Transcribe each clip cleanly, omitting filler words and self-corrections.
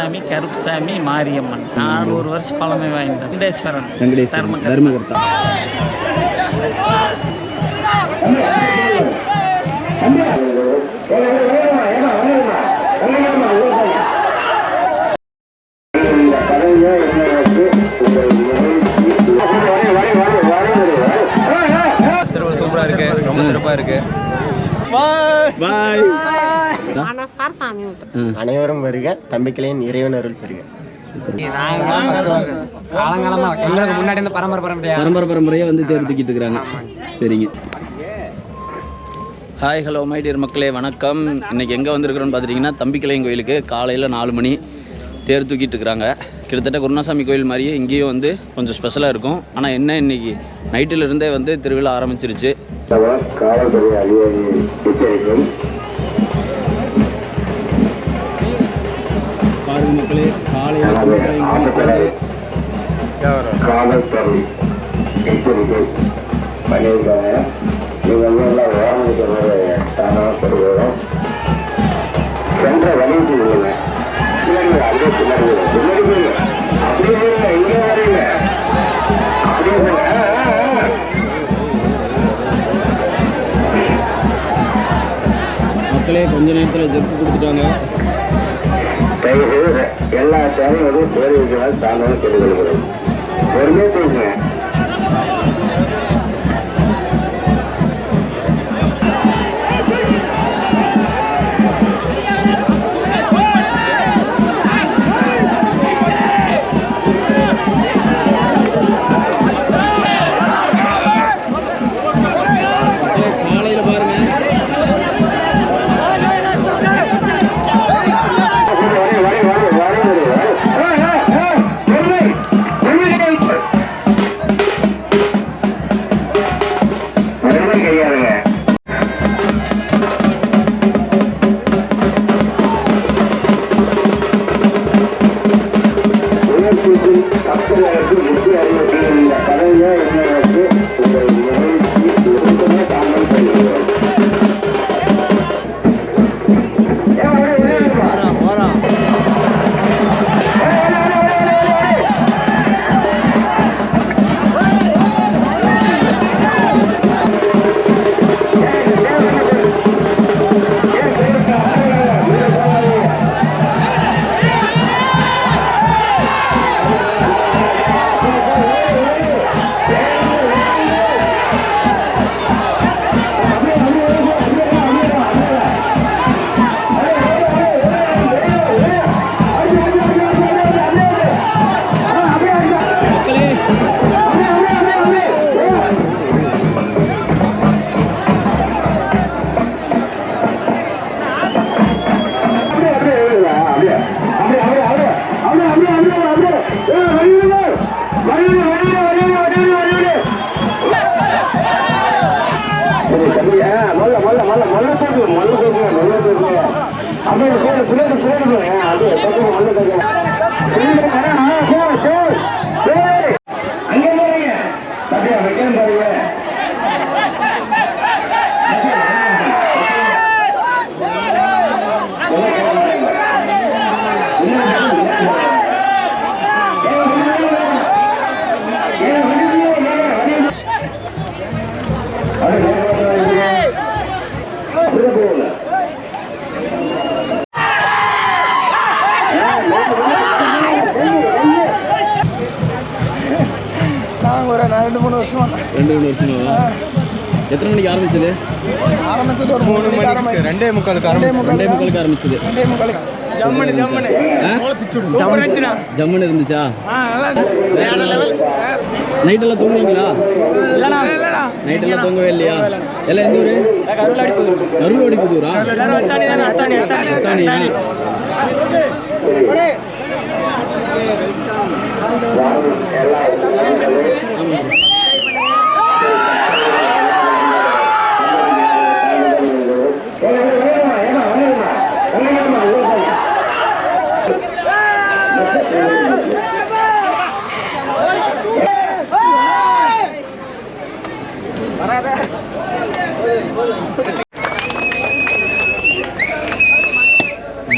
குப்புசாமி, கருப்புசாமி, மாரியம்மன் 400 வருஷம் பழமை வாய்ந்த வெங்கடேஸ்வரன் தர்மகர்த்தா. சூப்பரா இருக்கு, ரொம்ப சிறப்பா இருக்கு. அனைவரும் வருக, தம்பிக்களையும் இறைவன் அருள் பெறுக. காலங்காலமா எங்களுக்கு முன்னாடி இந்த பரம்பரையா வந்து தேர் தூக்கிட்டு இருக்கிறாங்க. சரிங்க. ஹாய், ஹலோ மை டியர் மக்களே, வணக்கம். இன்றைக்கி எங்கே வந்திருக்கிறோன்னு பார்த்துட்டிங்கன்னா தம்பிக்கலையும் கோயிலுக்கு காலையில் 4 மணி தேர் தூக்கிட்டு இருக்கிறாங்க. கிட்டத்தட்ட குருணாசாமி கோயில் மாதிரியே இங்கேயும் வந்து கொஞ்சம் ஸ்பெஷலாக இருக்கும். ஆனால் என்ன, இன்றைக்கி நைட்டிலிருந்தே வந்து திருவிழா ஆரம்பிச்சிருச்சு. காவல்துறை அதிகாரி எச்சரிக்கும். பாருங்க மக்களே, காலையில் காவல்துறை எச்சரிக்கை பண்ணியிருக்காங்க. நீங்கள் எல்லாம் ஓரணிக்க போது தானப்படுகிறோம். சென்ற வழிக்கு இல்லைங்க, அப்படியே பின்னாடி அப்படியே இங்கே வரீங்க, அப்படியே மக்களே கொஞ்ச நேரத்தில் ஜெர்க்கு கொடுத்துட்டாங்க. தயவுசெய்து எல்லா சேவைகளும் சேவைகளால் தாங்களும் கேட்டுக்கொள்கிறோம். பொறுமையாக பேசுங்க. ரெண்டு மூணு வருஷமா. எத்தனை மணிக்கு ஆரம்பிச்சது? ஒரு 3 மணிக்கு, 2:45 ஆரம்பிச்சது. ஜம்முன்னு இருந்துச்சா? நைட்டெல்லாம் தூங்குனீங்களா? நைட்டெல்லாம் தூங்கவே இல்லையா? எல்லாம் எந்த ஊரு? அருள்வாடிப்புதூரா? அத்தானியா?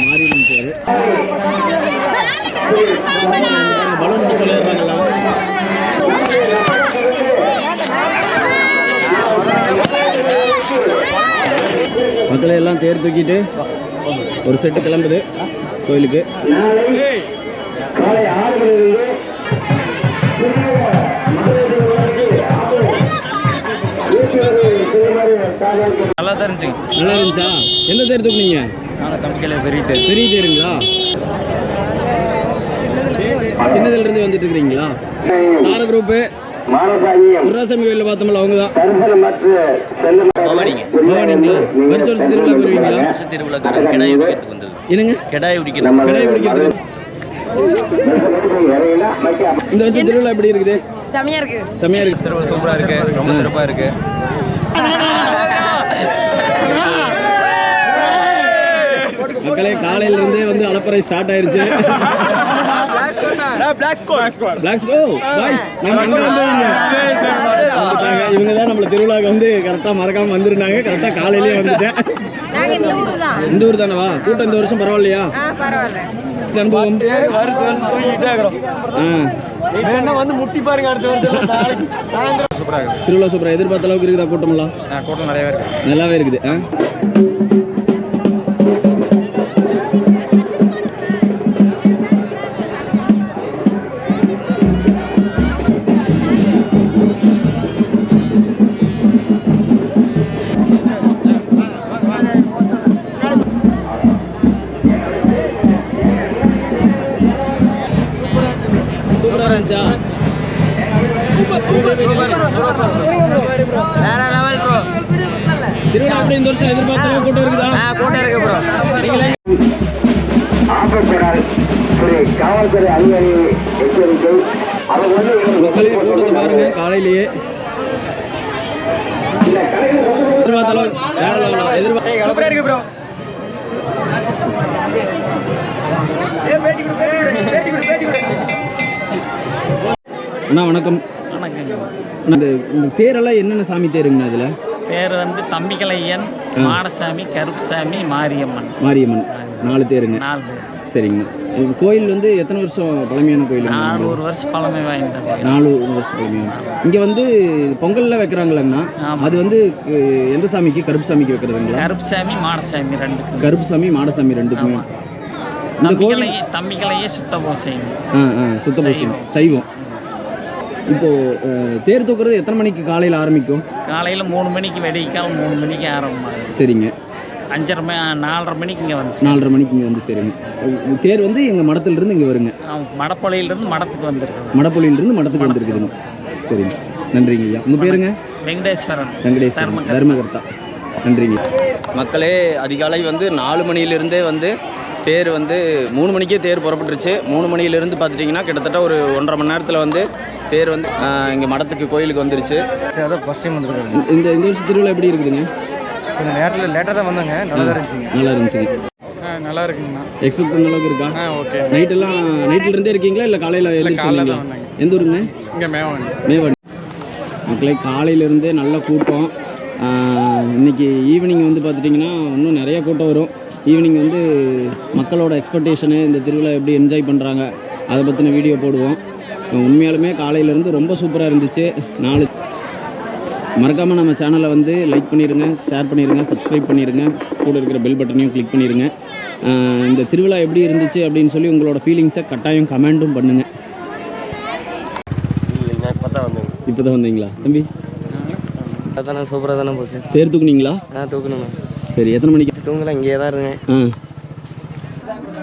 மாரியம்மன் பேரு. பலூன் சொல்லிடுறாங்களா? மக்களை எல்லாம் தேர் தூக்கிட்டு ஒரு செட்டு கிளம்புது கோயிலுக்கு. காலை 6 மணியிலிருந்து நல்லா தான் இருந்துச்சு. நல்லா இருந்துச்சா? எந்த தேர் தூக்குனீங்க? நாங்கள் தம்பிக்கலை பெரிய தேர். பெரிய தேருங்களா? சின்னதுல இருந்து வந்துட்டு இருக்கிறீங்களா? தார குரூப்பு குருநாசாமி கோயிலில் பார்த்தோம்ல அவங்க தான். பவானிங்களா? வருஷ வருஷம் திருவிழா வருவீங்களா? என்னங்க கெடாய் பிடிக்கிறது? இந்த வருஷம் திருவிழா எப்படி இருக்குது? செமையா இருக்கு. செமையா இருக்கு. திருவிழா சூப்பரா இருக்கு, ரொம்ப சிறப்பா இருக்கு. மக்களே காலையில இருந்தே வந்து அலப்பறை ஸ்டார்ட் ஆயிருச்சு. இவங்க தான் நம்மள திருவிழாக்கு வந்து கரெக்டா மறக்காம வந்துருந்தாங்க. கரெக்டா காலையிலேயே வந்துட்டேன். இந்த ஊர் தானவா? கூட்டம் இந்த வருஷம் பரவாயில்லையா? அனுபவம் வந்து முட்டி பாருங்க அடுத்த வருஷம். சூப்பரா இருக்கு. திருவிழா சூப்பரா. எதிர்பார்த்த அளவுக்கு இருக்குதா கூட்டம்லாம்? கூட்டம் நிறையவே இருக்கு. நல்லாவே இருக்குது. சூப்பரா இருந்துச்சா? திருவிழா அப்படி இந்த வருஷம் எதிர்பார்த்த கூட்டம் இருக்குதா? கூட்டம் இருக்கு ப்ரோ. ஆப்பக்கூடாது காவல்துறை அதிகாரி எச்சரிக்கை. அவங்க வந்து மக்களே கூட்டத்தை பாருங்க. காலையிலேயே எதிர்பார்த்த அளவு வேற லெவலா சூப்பரா இருக்கு ப்ரோ. அண்ணா வணக்கம். வணக்கங்க. இந்த தேரெல்லாம் என்னென்ன சாமி தேருங்கண்ணா? அதில் பேர் வந்து தம்பிக்கலையன், மாடசாமி, கருப்புசாமி, மாரியம்மன். மாரியம்மன் 4 தேருங்க. 4 பேர். சரிங்க. கோயில் வந்து எத்தனை வருஷம் பழமையான கோயில்? 400 வருஷம் பழமை வாய்ந்தது. 400 வருஷம் பழமையான. இங்கே வந்து பொங்கலில் வைக்கிறாங்களா? அது வந்து எந்த சாமிக்கு? கருப்பு சாமிக்கு வைக்கிறதுங்களா? கருப்புசாமி, மாடசாமி 2. கருப்பு சாமி மாடசாமி 2க்குமே. இந்த கோயில் தம்பிக்கலையே சுத்த பூசைங்க. சுத்த பூசை சைவம். இப்போ தேர் தூக்குறது எத்தனை மணிக்கு காலையில் ஆரம்பிக்கும்? காலையில் 3 மணிக்கு வெடிக்கால் 3 மணிக்கு ஆரம்பம். சரிங்க. 4:30 மணிக்கு இங்கே வந்து 4:30 மணிக்கு இங்கே வந்து சரிங்க. தேர் வந்து எங்கள் மடத்துலேருந்து இங்கே வருங்க. மடப்பொழியிலிருந்து மடத்துக்கு வந்துருக்கு. மடப்பொழியிலிருந்து மடத்துக்கு வந்துருக்குதுங்க. சரிங்க. நன்றிங்க ஐயா. உங்கள் பேருங்க? வெங்கடேஸ்வரன். தர்மகர்த்தா. நன்றிங்க. மக்களே அதிகாலை வந்து 4 மணியிலிருந்தே வந்து தேர் வந்து 3 மணிக்கே தேர் புறப்பட்டுருச்சு. 3 மணியிலிருந்து பார்த்துட்டிங்கன்னா கிட்டத்தட்ட ஒரு 1.5 மணி நேரத்தில் வந்து தேர் வந்து இங்கே மடத்துக்கு கோயிலுக்கு வந்துருச்சு. அதான் ஃபர்ஸ்ட் டைம் வந்துருக்காரு. இந்த வருஷம் திருவிழா எப்படி இருக்குதுங்க? கொஞ்சம் லேட்டாக தான் வந்தாங்க. நல்லா இருந்துச்சுங்க. நல்லா இருந்துச்சுங்க. நல்லா இருக்குங்கண்ணா. எக்ஸ்பெக்ட் பண்ண அளவுக்கு இருக்கா? ஓகே. நைட்டில் இருந்தே இருக்கீங்களா இல்லை காலையில் எழுந்திரிச்சிங்களா? எந்த ஊருங்க? இங்கே மேவாண்டி. மக்களை காலையிலேருந்தே நல்ல கூட்டம். இன்றைக்கி ஈவினிங் வந்து பார்த்துட்டிங்கன்னா இன்னும் நிறைய கூட்டம் வரும். ஈவினிங் வந்து மக்களோட எக்ஸ்பெக்டேஷனு, இந்த திருவிழா எப்படி என்ஜாய் பண்ணுறாங்க அதை பற்றின வீடியோ போடுவோம். உண்மையாலுமே காலையிலேருந்து ரொம்ப சூப்பராக இருந்துச்சு. மறக்காமல் நம்ம சேனலை வந்து லைக் பண்ணிடுங்க, ஷேர் பண்ணிடுங்க, சப்ஸ்கிரைப் பண்ணிடுங்க, கூட இருக்கிற பெல் பட்டனையும் கிளிக் பண்ணிடுங்க. இந்த திருவிழா எப்படி இருந்துச்சு அப்படின்னு சொல்லி உங்களோட ஃபீலிங்ஸை கட்டாயம் கமெண்ட்டும் பண்ணுங்கள். இப்போ தான் வந்தீங்களா தம்பி? அதானே சூப்பராக தானே போச்சு. தேர் தூக்குனீங்களா? தூக்கணுண்ணா. சரி. எத்தனை மணிக்கு? தூங்கலாம், இங்கே தான் இருங்க.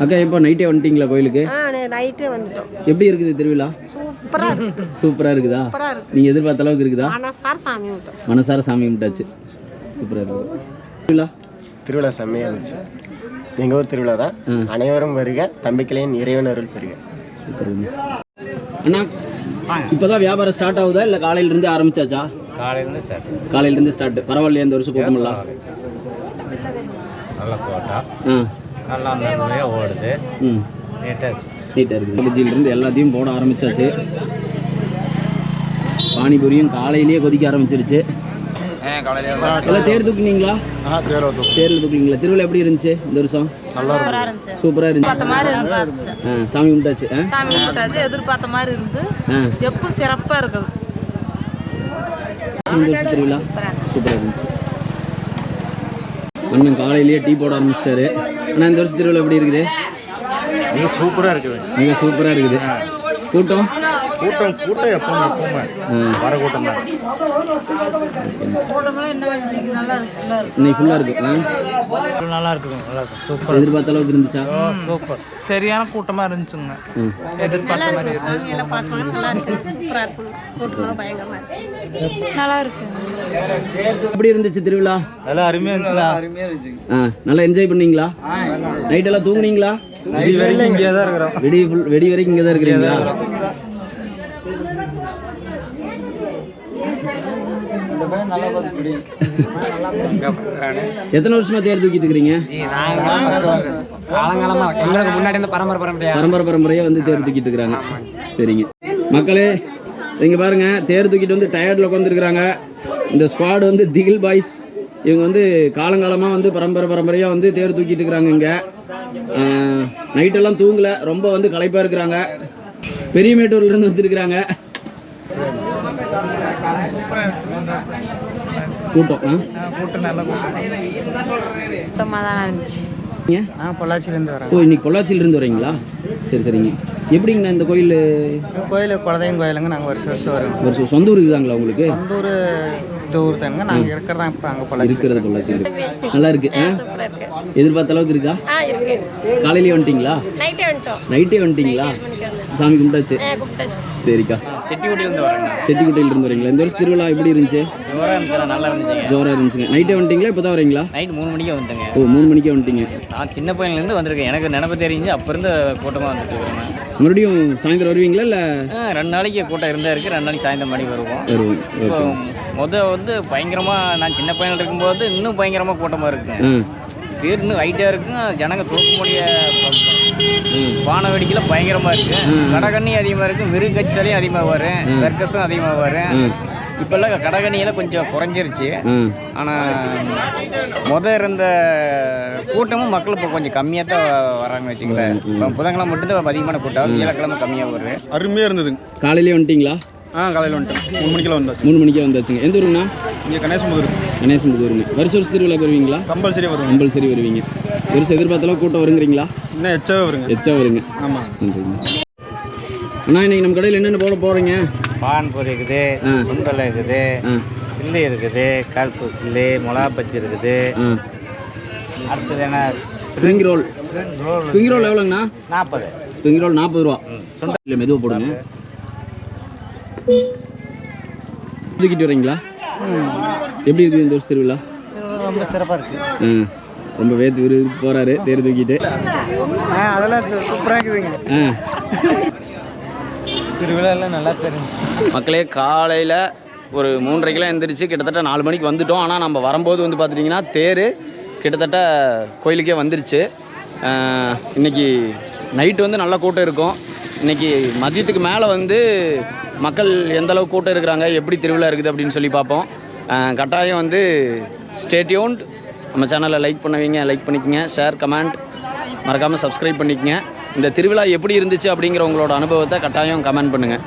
அக்கா இப்போ நைட்டே வந்துட்டீங்களா கோயிலுக்கு? நைட்டே வந்துட்டோம். எப்படி இருக்குது திருவிழா? சூப்பராக இருக்குதா? நீங்கள் எதிர்பார்த்த அளவுக்கு இருக்குதா? மனசார சாமி கும்பிட்டாச்சு. சூப்பராக இருக்குது திருவிழா. செம்மையாக இருந்துச்சு. எங்கள் ஊர் திருவிழா தான். அனைவரும் வருக. தம்பிக்கலையின் இறைவன் அருள் பெறுக. சூப்பருங்க. அண்ணா இப்போதான் வியாபாரம் ஸ்டார்ட் ஆகுதா இல்லை காலையிலேருந்து ஆரம்பிச்சாச்சா? காலையிலேருந்து ஸ்டார்ட். பரவாயில்லையா இந்த வருஷம் கூட்டமெல்லாம்? நல்ல கூட்டம். நல்லா ஓடுது. நீட்டாக இருக்குது. பஜ்ஜியிலிருந்து எல்லாத்தையும் போட ஆரம்பிச்சாச்சு. பானிபூரியும் காலையிலேயே கொதிக்க ஆரம்பிச்சிருச்சு. எல்லாம் தேர் தூக்குனீங்களா? தேரில் தூக்குனீங்களா? திருவிழா எப்படி இருந்துச்சு இந்த வருஷம்? சூப்பராக இருந்துச்சு. சாமி கும்பிட்டாச்சு. சாமி கும்பிட்டாச்சு, எதிர்பார்த்த மாதிரி இருந்துச்சு. எப்பவும் சிறப்பாக இருக்குது. இந்த வருஷம் திருவிழா சூப்பராக இருந்துச்சு. அண்ணன் காலையிலேயே டீ போட ஆரம்பிச்சிட்டாரு. ஆனால் இந்த வருஷம் திருவிழா எப்படி இருக்குது? மிக சூப்பராக இருக்குது. மிக சூப்பராக இருக்குது. கூட்டம் எப்பவுமே வர கூட்டம் தான். இன்னைக்கு ஃபுல்லாக இருக்கு. நல்லா இருக்குது. நல்லா சூப்பர். எதிர்பார்த்த அளவுக்கு இருந்துச்சா? சூப்பர். சரியான கூட்டமாக இருந்துச்சுங்க. எதிர்பார்த்த மாதிரி நல்லா இருக்கு. எப்படி இருந்துச்சு திருவிழா? நல்லா அருமையாக இருந்துச்சு. நல்லா என்ஜாய் பண்ணீங்களா? நைட் எல்லாம் தூங்குனீங்களா? இங்கே தான் இருக்கிறோம். வெடி வரைக்கும் இங்கே தான் இருக்கிறீங்களா? எத்தனை வருஷமா தேர் தூக்கிட்டு இருக்கிறீங்க? காலங்காலமா எங்களுக்கு முன்னாடி இந்த பரம்பரையா வந்து தேர் தூக்கிட்டு இருக்கிறாங்க. சரிங்க மக்களே, இங்க பாருங்க, தேர் தூக்கிட்டு வந்து டயர்டில் உட்காந்துருக்குறாங்க. இந்த ஸ்குவாட் வந்து திகில் பாய்ஸ். இவங்க வந்து காலங்காலமாக வந்து பரம்பரையாக வந்து தேர் தூக்கிட்டு இருக்கிறாங்க. இங்கே நைட்டெல்லாம் தூங்கலை, ரொம்ப வந்து களைப்பாக இருக்கிறாங்க. பெரிய மேட்டூர்லேருந்து வந்துருக்குறாங்க. கூட்டம் கூட்டமாக தான் இருந்துச்சு. பொள்ளாச்சியிலேருந்து வரேன். ஓ, இன்னைக்கு பொள்ளாச்சியிலேருந்து வரீங்களா? சரி சரிங்க. எப்படிங்கண்ணா இந்த கோயில்? குலதெய்வம் கோயிலுங்க. நாங்கள் வருஷம் வரோம். ஒரு சொந்த ஊர் இதுதாங்களா உங்களுக்கு? சொந்த ஊர் ஊர் தானுங்க. நாங்கள் இருக்கிறதா இப்போ அங்கே பொள்ளாச்சி இருக்கிறது பொள்ளாச்சியில். நல்லா இருக்கு. எதிர்பார்த்த அளவுக்கு இருக்கா? காலையிலேயே வந்துட்டீங்களா? நைட்டே வந்துட்டீங்களா? சாமி கும்பிட்டாச்சு. சரிக்கா. செட்டிக்குட்டியிலேருந்து வரேங்க. செட்டிக்குட்டையிலிருந்து வரீங்களா? இந்த வருஷம் திருவிழா எப்படி இருந்துச்சு? நல்லா இருந்துச்சுங்க. ஜோராக இருந்துச்சுங்க. நைட்டே வந்துட்டீங்களா? இப்போ தான் வரீங்களா? நைட் 3 மணிக்கு வந்துட்டேங்க. ஓ, 3 மணிக்கே வந்துட்டீங்க. நான் சின்ன பையன்லேருந்து வந்திருக்கேன். எனக்கு நினைப்பு தெரிஞ்சு அப்போ இருந்து கூட்டமாக வந்துட்டு இருக்கிறேன். மறுபடியும் சாயந்தரம் வருவீங்களா? இல்லை 2 நாளைக்கு கூட்டம் இருந்தா இருக்குது. 2 நாளைக்கு சாயந்தரம் மணி வருவோம். இப்போ வந்து பயங்கரமாக, நான் சின்ன பையனில் இருக்கும்போது இன்னும் பயங்கரமாக கூட்டமாக இருக்குங்க. பேர் இன்னும் ஹைட்டாக இருக்குங்க. ஜனங்க தூக்க முடிய வான வெடிக்கலாம் பயங்கரமாக இருக்குது. கடகண்ணி அதிகமாக இருக்குது. மிருக கட்சியிலையும் அதிகமாக வரும். சர்க்கஸும் அதிகமாக வரும். இப்போல்லாம் கடகண்ணியெல்லாம் கொஞ்சம் குறைஞ்சிருச்சு. ஆனால் இருந்த கூட்டமும் மக்கள் இப்போ கொஞ்சம் கம்மியாக தான் வராங்க வச்சுங்களேன். புதன்கிழமை மட்டும்தான் அதிகமான கூட்டம். வியாழக்கிழமை கம்மியாக வருது. அருமையாக இருந்ததுங்க. காலையிலே வந்துட்டீங்களா? காலையில் வந்துட்டேன். 3 மணிக்கெல்லாம் வந்தாச்சு. 3 மணிக்கே வந்தாச்சுங்க. எந்த ஊருங்கண்ணா? இங்கே கணேசமுதூர். கணேசமுதூருங்க. வருஷம் திருவிழாக்கு வருவீங்களா? கம்பல்சரி வரும். கம்பல்சரி வருவீங்க. வருஷம் எதிர்பார்த்தாலும் கூட்டம் வருங்கிறீங்களா? இன்னும் எச்சாவே வருங்க. எச்சா வருங்க. ஆமாம். அண்ணா, இன்னைக்கு நம்ம கடையில் என்னென்ன போட போகிறீங்க? பான்பூரி இருக்குது, சுண்டல் இருக்குது, சில்லி இருக்குது, கால்பூ சில்லி, மிளகா பச்சி இருக்குது. அடுத்தது என்ன? Spring roll. ஸ்ப்ரிங் ரோல் எவ்வளோங்கண்ணா? 40. ஸ்ப்ரிங் ரோல் 40 ரூபா. இல்லை, மெதுவாக போடுங்க. தூக்கிட்டு வரீங்களா? எப்படி இருக்குது இந்த வருஷம் திருவிழா? ரொம்ப சிறப்பாக இருக்குது. ரொம்ப வேத்து போகிறாரு தேர் தூக்கிட்டு. அதெல்லாம் சூப்பராக இருக்குதுங்க. திருவிழாலாம் நல்லா தெரியும். மக்களே, காலையில் ஒரு 3:30 எந்திரிச்சு கிட்டத்தட்ட 4 மணிக்கு வந்துட்டோம். ஆனால் நம்ம வரும்போது வந்து பார்த்துட்டிங்கன்னா தேர் கிட்டத்தட்ட கோயிலுக்கே வந்துருச்சு. இன்றைக்கி நைட்டு வந்து நல்ல கூட்டம் இருக்கும். இன்றைக்கி மதியத்துக்கு மேலே வந்து மக்கள் எந்தளவு கூட்டம் இருக்கிறாங்க, எப்படி திருவிழா இருக்குது அப்படின்னு சொல்லி பார்ப்போம். கட்டாயம் வந்து ஸ்டே டியூன்ட். நம்ம சேனலை லைக் பண்ணிக்கங்க, ஷேர், கமெண்ட், மறக்காமல் சப்ஸ்கிரைப் பண்ணிக்கங்க. இந்த திருவிழா எப்படி இருந்துச்சு அப்படிங்கிற உங்களோட அனுபவத்தை கட்டாயம் கமெண்ட் பண்ணுங்கள்.